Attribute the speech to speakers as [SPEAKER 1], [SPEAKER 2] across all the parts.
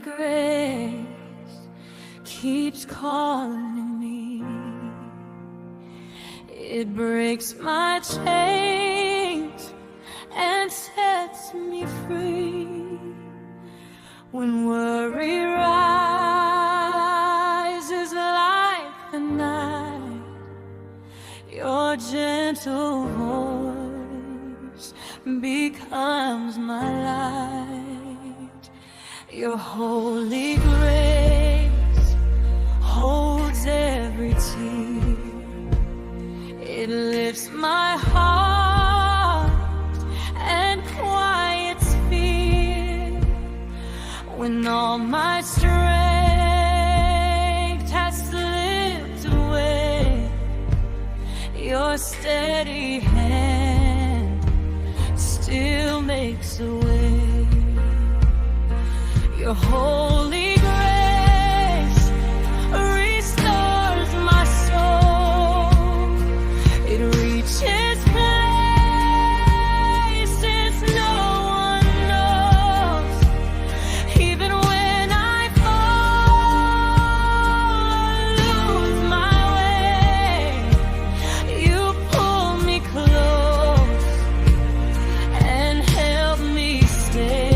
[SPEAKER 1] grace keeps calling me. It breaks my chains and sets me free. When worry rises like the night, your gentle voice becomes my light. Your holy grace holds every tear. It lifts my heart and quiets fear. When all my strength has slipped away, your steady hand still makes a way. Your holy grace restores my soul. It reaches places no one knows. Even when I fall, lose my way, you pull me close and help me stay.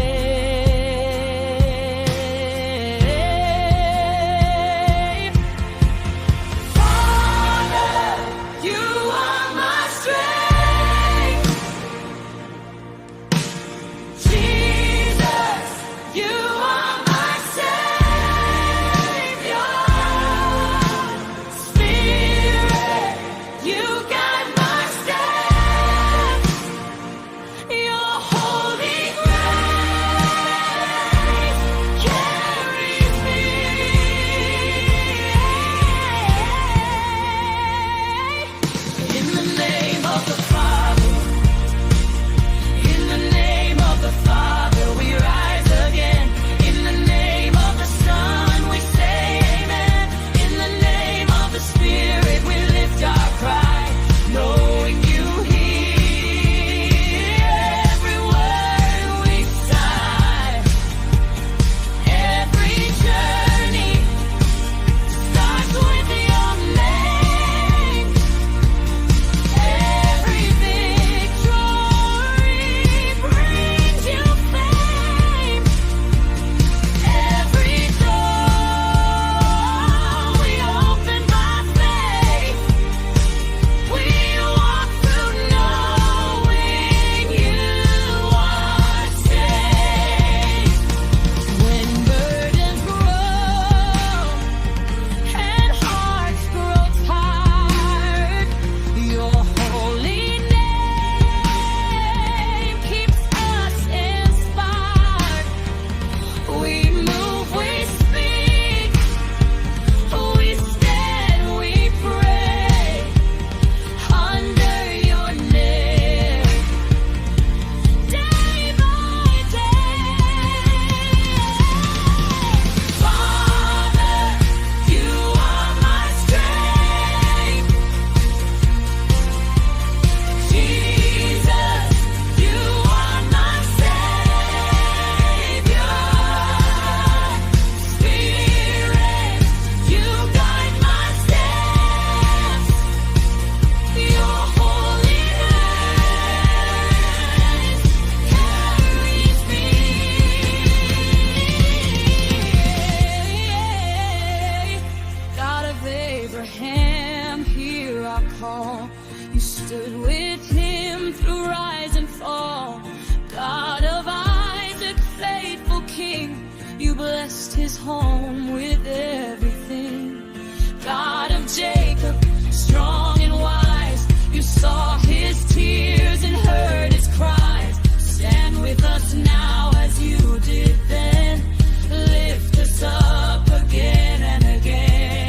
[SPEAKER 1] Abraham, here I call. You stood with him through rise and fall. God of Isaac, faithful King, you blessed his home with everything. God of Jacob, strong and wise, you saw his tears and heard his cries. Stand with us now as you did then. Lift us up again and again.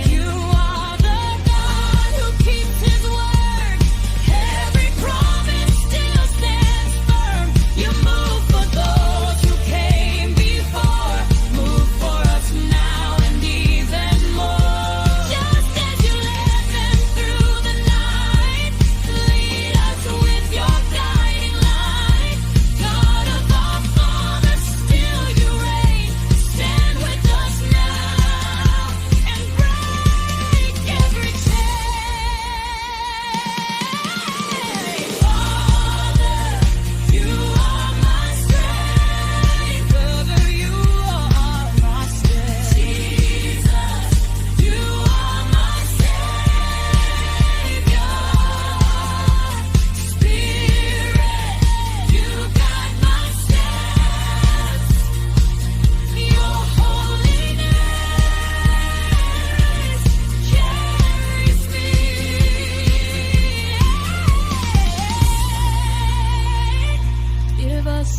[SPEAKER 1] Now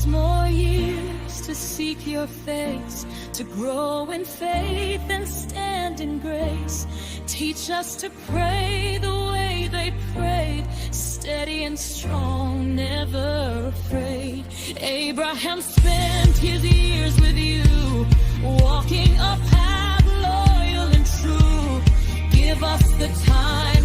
[SPEAKER 1] more years to seek your face, to grow in faith and stand in grace. Teach us to pray the way they prayed, steady and strong, never afraid. Abraham spent his years with you, walking a path loyal and true. Give us the time